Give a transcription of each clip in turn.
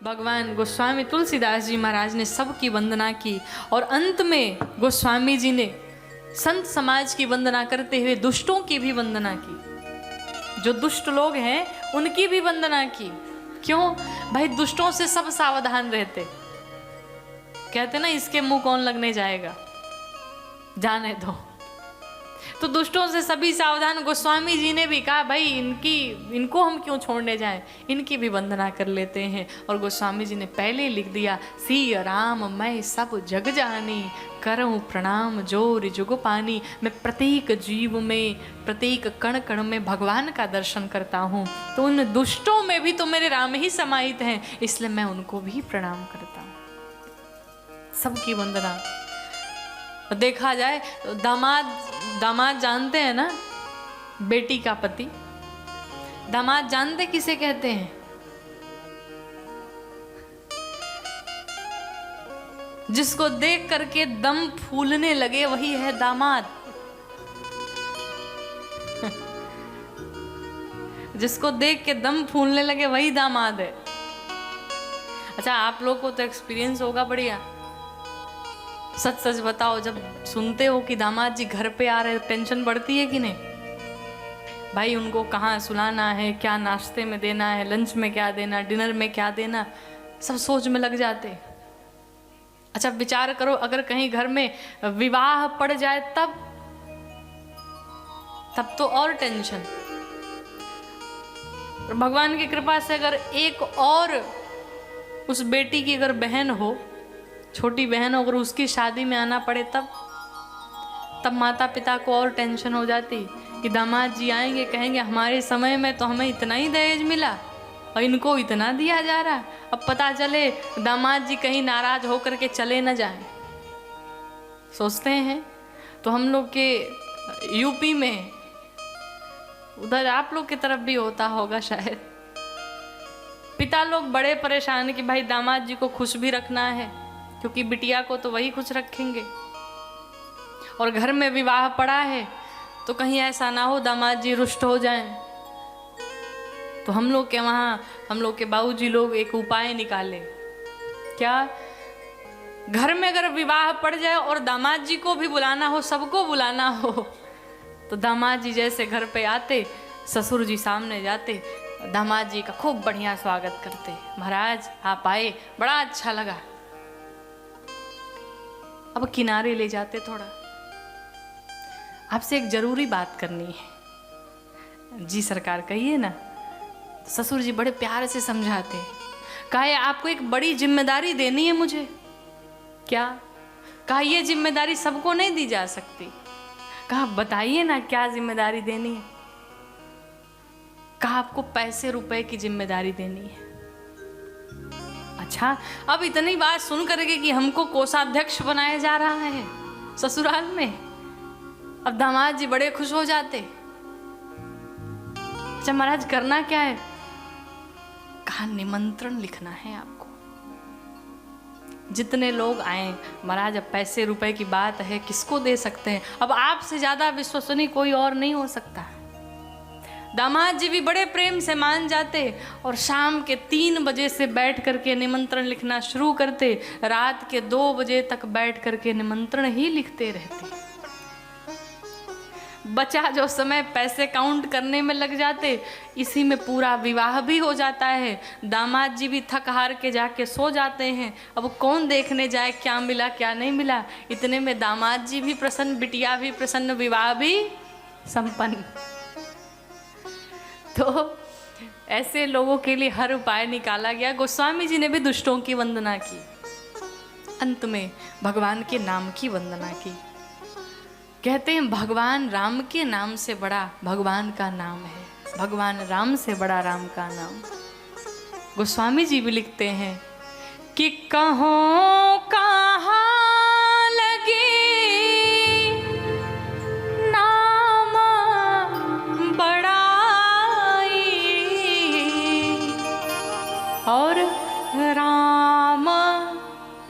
भगवान गोस्वामी तुलसीदास जी महाराज ने सबकी वंदना की और अंत में गोस्वामी जी ने संत समाज की वंदना करते हुए दुष्टों की भी वंदना की। जो दुष्ट लोग हैं उनकी भी वंदना की। क्यों भाई? दुष्टों से सब सावधान रहते। कहते ना इसके मुंह कौन लगने जाएगा, जाने दो। तो दुष्टों से सभी सावधान। गोस्वामी जी ने भी कहा भाई इनको हम क्यों छोड़ने जाएं, इनकी भी वंदना कर लेते हैं। और गोस्वामी जी ने पहले लिख दिया, सिय राम मैं सब जग जानी, करऊं प्रणाम जोर जुग पानी। मैं प्रत्येक जीव में, प्रत्येक कण कण में भगवान का दर्शन करता हूँ। तो उन दुष्टों में भी तो मेरे राम ही समाहित हैं, इसलिए मैं उनको भी प्रणाम करता हूँ। सबकी वंदना। देखा जाए तो दामाद जानते हैं ना, बेटी का पति। दामाद जानते किसे कहते हैं? जिसको देख करके दम फूलने लगे वही है दामाद। जिसको देख के दम फूलने लगे वही दामाद है। अच्छा, आप लोग को तो एक्सपीरियंस होगा बढ़िया। सच सच बताओ, जब सुनते हो कि दामाद जी घर पे आ रहे, टेंशन बढ़ती है कि नहीं? भाई उनको कहाँ सुलाना है, क्या नाश्ते में देना है, लंच में क्या देना, डिनर में क्या देना, सब सोच में लग जाते। अच्छा विचार करो, अगर कहीं घर में विवाह पड़ जाए तब तो और टेंशन। भगवान की कृपा से अगर एक और उस बेटी की अगर बहन हो, छोटी बहन हो, अगर उसकी शादी में आना पड़े तब माता पिता को और टेंशन हो जाती कि दामाद जी आएंगे, कहेंगे हमारे समय में तो हमें इतना ही दहेज मिला और इनको इतना दिया जा रहा। अब पता चले दामाद जी कहीं नाराज होकर के चले न जाएं। सोचते हैं। तो हम लोग के यूपी में, उधर आप लोग की तरफ भी होता होगा शायद, पिता लोग बड़े परेशान कि भाई दामाद जी को खुश भी रखना है, क्योंकि बिटिया को तो वही खुश रखेंगे। और घर में विवाह पड़ा है तो कहीं ऐसा ना हो दामाद जी रुष्ट हो जाएं। तो हम लोग के वहाँ, हम लोग के बाबूजी लोग एक उपाय निकाले। क्या? घर में अगर विवाह पड़ जाए और दामाद जी को भी बुलाना हो, सबको बुलाना हो, तो दामाद जी जैसे घर पे आते, ससुर जी सामने जाते, दामाद जी का खूब बढ़िया स्वागत करते। महाराज आप आए, बड़ा अच्छा लगा। अब किनारे ले जाते थोड़ा, आपसे एक जरूरी बात करनी है। जी सरकार कहिए ना। तो ससुर जी बड़े प्यार से समझाते, कहा आपको एक बड़ी जिम्मेदारी देनी है मुझे। क्या? कहा ये जिम्मेदारी सबको नहीं दी जा सकती। कहा बताइए ना क्या जिम्मेदारी देनी है। कहा आपको पैसे रुपए की जिम्मेदारी देनी है। अच्छा, अब इतनी बात सुन करके कि हमको कोषाध्यक्ष बनाया जा रहा है ससुराल में, अब दामाद जी बड़े खुश हो जाते। अच्छा महाराज करना क्या है? कहा निमंत्रण लिखना है आपको, जितने लोग आए। महाराज अब पैसे रुपए की बात है, किसको दे सकते हैं? अब आपसे ज्यादा विश्वसनीय कोई और नहीं हो सकता। दामाद जी भी बड़े प्रेम से मान जाते और शाम के 3 बजे से बैठ करके निमंत्रण लिखना शुरू करते। रात के 2 बजे तक बैठ करके निमंत्रण ही लिखते रहते। बचा जो समय पैसे काउंट करने में लग जाते, इसी में पूरा विवाह भी हो जाता है। दामाद जी भी थक हार के जाके सो जाते हैं। अब कौन देखने जाए क्या मिला क्या नहीं मिला। इतने में दामाद जी भी प्रसन्न, बिटिया भी प्रसन्न, विवाह भी संपन्न। तो ऐसे लोगों के लिए हर उपाय निकाला गया। गोस्वामी जी ने भी दुष्टों की वंदना की, अंत में भगवान के नाम की वंदना की। कहते हैं भगवान राम के नाम से बड़ा भगवान का नाम है, भगवान राम से बड़ा राम का नाम। गोस्वामी जी भी लिखते हैं कि कहो कहाँ लगी नाम बड़ाई, और राम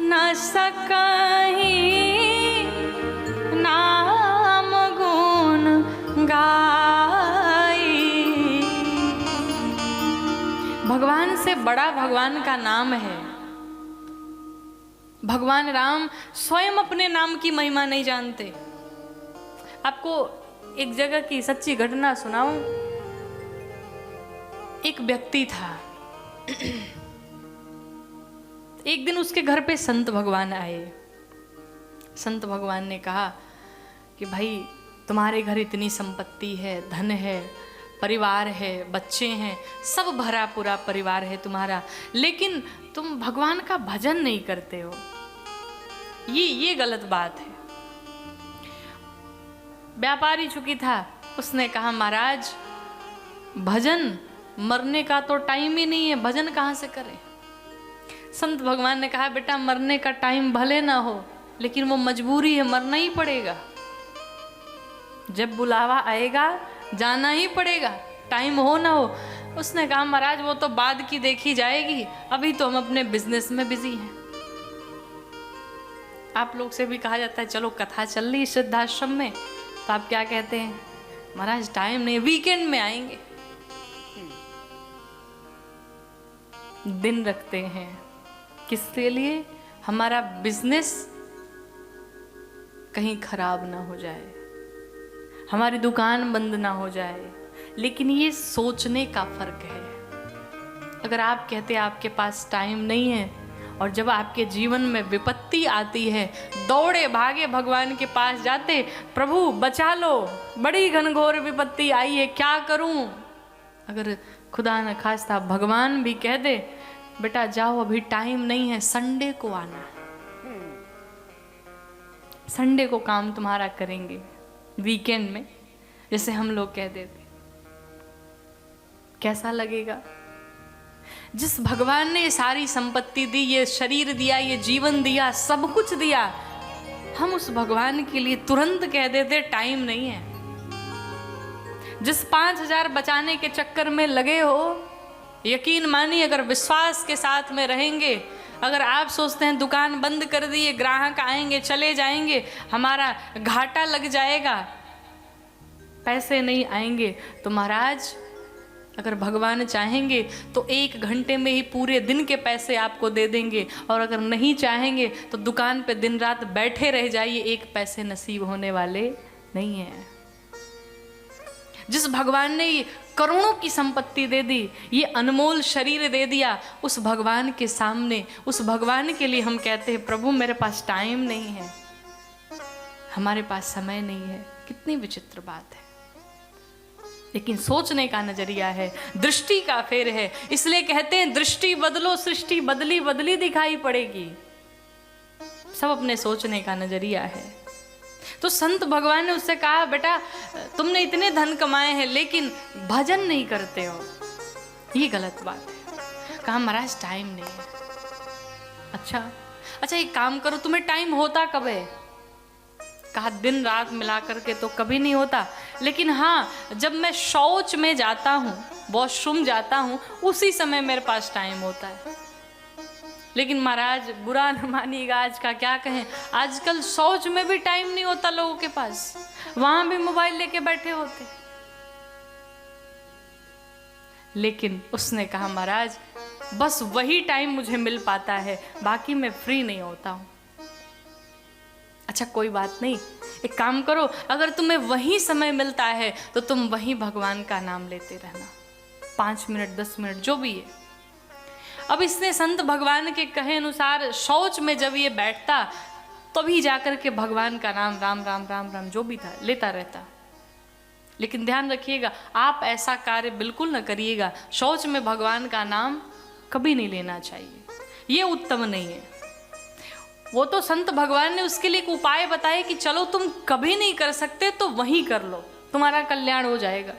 न सकहीं नाम गुण गाई। भगवान से बड़ा भगवान का नाम है। भगवान राम स्वयं अपने नाम की महिमा नहीं जानते। आपको एक जगह की सच्ची घटना सुनाऊं। एक व्यक्ति था, एक दिन उसके घर पे संत भगवान आए। संत भगवान ने कहा कि भाई तुम्हारे घर इतनी संपत्ति है, धन है, परिवार है, बच्चे हैं, सब भरा पूरा परिवार है तुम्हारा, लेकिन तुम भगवान का भजन नहीं करते हो। ये गलत बात है। व्यापारी चुकी था, उसने कहा महाराज भजन मरने का तो टाइम ही नहीं है, भजन कहाँ से करें। संत भगवान ने कहा बेटा मरने का टाइम भले ना हो, लेकिन वो मजबूरी है, मरना ही पड़ेगा। जब बुलावा आएगा जाना ही पड़ेगा, टाइम हो ना हो। उसने कहा महाराज वो तो बाद की देखी जाएगी, अभी तो हम अपने बिजनेस में बिजी हैं। आप लोग से भी कहा जाता है चलो कथा चल रही सिद्धाश्रम में, तो आप क्या कहते हैं महाराज टाइम नहीं, वीकेंड में आएंगे। दिन रखते हैं किसके लिए? हमारा बिजनेस कहीं खराब ना हो जाए, हमारी दुकान बंद ना हो जाए। लेकिन ये सोचने का फर्क है। अगर आप कहते हैं आपके पास टाइम नहीं है, और जब आपके जीवन में विपत्ति आती है दौड़े भागे भगवान के पास जाते, प्रभु बचा लो, बड़ी घनघोर विपत्ति आई है, क्या करूं? अगर खुदा न खास्ता भगवान भी कह दे बेटा जाओ अभी टाइम नहीं है, संडे को आना, संडे को काम तुम्हारा करेंगे, वीकेंड में, जैसे हम लोग कह देते, कैसा लगेगा? जिस भगवान ने ये सारी संपत्ति दी, ये शरीर दिया, ये जीवन दिया, सब कुछ दिया, हम उस भगवान के लिए तुरंत कह देते टाइम नहीं है। जिस 5,000 बचाने के चक्कर में लगे हो, यकीन मानिए अगर विश्वास के साथ में रहेंगे, अगर आप सोचते हैं दुकान बंद कर दिए, ग्राहक आएंगे चले जाएंगे, हमारा घाटा लग जाएगा, पैसे नहीं आएंगे, तो महाराज अगर भगवान चाहेंगे तो 1 घंटे में ही पूरे दिन के पैसे आपको दे देंगे, और अगर नहीं चाहेंगे तो दुकान पे दिन रात बैठे रह जाइए, 1 पैसे नसीब होने वाले नहीं है। जिस भगवान ने ये करोड़ों की संपत्ति दे दी, ये अनमोल शरीर दे दिया, उस भगवान के सामने, उस भगवान के लिए हम कहते हैं प्रभु मेरे पास टाइम नहीं है, हमारे पास समय नहीं है। कितनी विचित्र बात है। लेकिन सोचने का नजरिया है, दृष्टि का फेर है। इसलिए कहते हैं दृष्टि बदलो, सृष्टि बदली बदली दिखाई पड़ेगी। सब अपने सोचने का नजरिया है। तो संत भगवान ने उससे कहा बेटा तुमने इतने धन कमाए हैं लेकिन भजन नहीं करते हो, ये गलत बात है। कहा महाराज टाइम नहीं है। अच्छा एक काम करो, तुम्हें टाइम होता कब है? कहा दिन रात मिला करके तो कभी नहीं होता, लेकिन हाँ जब मैं शौच में जाता हूँ, वॉशरूम जाता हूँ, उसी समय मेरे पास टाइम होता है। लेकिन महाराज बुरा न मानिएगा, आज का क्या कहें, आजकल शौच में भी टाइम नहीं होता लोगों के पास, वहां भी मोबाइल लेके बैठे होते। लेकिन उसने कहा महाराज बस वही टाइम मुझे मिल पाता है, बाकी मैं फ्री नहीं होता हूं। अच्छा कोई बात नहीं, एक काम करो, अगर तुम्हें वही समय मिलता है तो तुम वही भगवान का नाम लेते रहना, 5 मिनट 10 मिनट जो भी है। अब इसने संत भगवान के कहे अनुसार शौच में जब ये बैठता तभी जाकर के भगवान का नाम राम राम राम राम जो भी था लेता रहता। लेकिन ध्यान रखिएगा, आप ऐसा कार्य बिल्कुल न करिएगा। शौच में भगवान का नाम कभी नहीं लेना चाहिए, ये उत्तम नहीं है। वो तो संत भगवान ने उसके लिए एक उपाय बताया कि चलो तुम कभी नहीं कर सकते तो वहीं कर लो, तुम्हारा कल्याण हो जाएगा।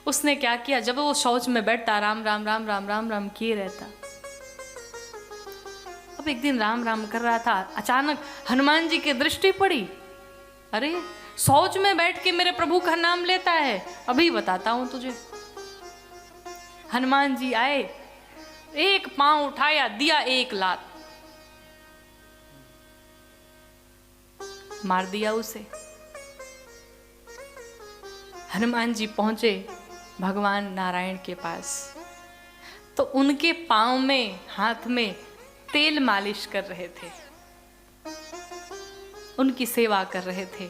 उसने क्या किया, जब वो शौच में बैठता राम राम राम राम राम राम किए रहता। अब एक दिन राम राम कर रहा था, अचानक हनुमान जी की दृष्टि पड़ी, अरे शौच में बैठ के मेरे प्रभु का नाम लेता है, अभी बताता हूं तुझे। हनुमान जी आए, एक पांव उठाया, दिया एक लात, मार दिया उसे। हनुमान जी पहुंचे भगवान नारायण के पास। तो उनके पांव में, हाथ में तेल मालिश कर रहे थे, उनकी सेवा कर रहे थे।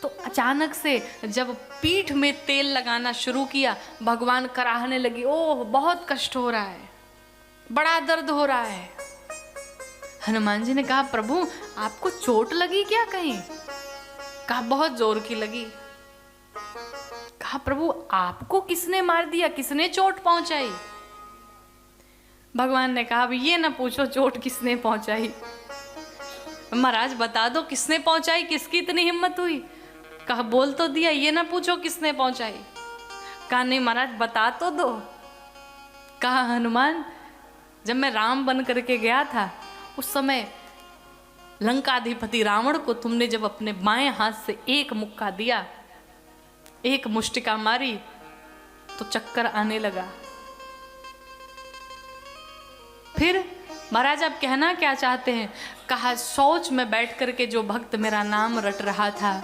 तो अचानक से जब पीठ में तेल लगाना शुरू किया, भगवान कराहने लगे, ओह बहुत कष्ट हो रहा है, बड़ा दर्द हो रहा है। हनुमान जी ने कहा, प्रभु आपको चोट लगी क्या कहीं? कहा बहुत जोर की लगी। कहा प्रभु आपको किसने मार दिया, किसने चोट पहुंचाई? भगवान ने कहा, अब ये ना पूछो चोट किसने पहुंचाई, महाराज बता दो किसने पहुंचाई, किसकी इतनी हिम्मत हुई? कहा बोल तो दिया, ये ना पूछो किसने पहुंचाई। कहा नहीं महाराज बता तो दो। कहा हनुमान, जब मैं राम बन करके गया था उस समय लंकाधिपति रावण को तुमने जब अपने बाएं हाथ से एक मुक्का दिया, एक मुष्टिका मारी, तो चक्कर आने लगा। फिर महाराज आप कहना क्या चाहते हैं? कहा शौच में बैठ करके जो भक्त मेरा नाम रट रहा था,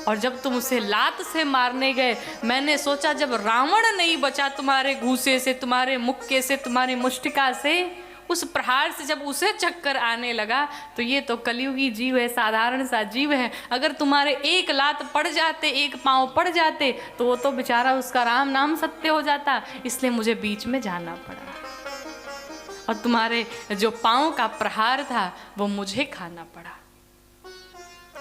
और जब तुम उसे लात से मारने गए, मैंने सोचा जब रावण नहीं बचा तुम्हारे घूसे से, तुम्हारे मुक्के से, तुम्हारी मुष्टिका से, उस प्रहार से जब उसे चक्कर आने लगा, तो ये तो कलियुगी जीव है, साधारण सा जीव है, अगर तुम्हारे एक लात पड़ जाते, एक पांव पड़ जाते, तो वो तो बेचारा उसका राम नाम सत्य हो जाता, इसलिए मुझे बीच में जाना पड़ा, और तुम्हारे जो पांव का प्रहार था वो मुझे खाना पड़ा।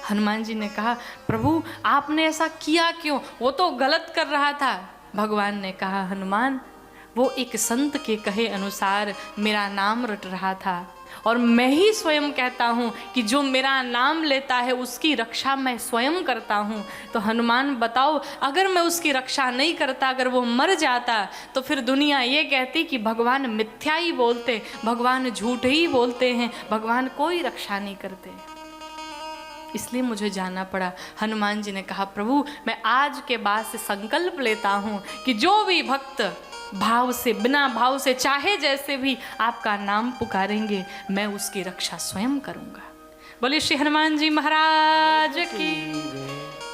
हनुमान जी ने कहा, प्रभु आपने ऐसा किया क्यों, वो तो गलत कर रहा था। भगवान ने कहा, हनुमान वो एक संत के कहे अनुसार मेरा नाम रट रहा था, और मैं ही स्वयं कहता हूँ कि जो मेरा नाम लेता है उसकी रक्षा मैं स्वयं करता हूँ। तो हनुमान बताओ, अगर मैं उसकी रक्षा नहीं करता, अगर वो मर जाता, तो फिर दुनिया ये कहती कि भगवान मिथ्या ही बोलते, भगवान झूठ ही बोलते हैं, भगवान कोई रक्षा नहीं करते। इसलिए मुझे जाना पड़ा। हनुमान जी ने कहा, प्रभु मैं आज के बाद से संकल्प लेता हूँ कि जो भी भक्त भाव से, बिना भाव से, चाहे जैसे भी आपका नाम पुकारेंगे, मैं उसकी रक्षा स्वयं करूंगा। बोलिए श्री हनुमान जी महाराज की।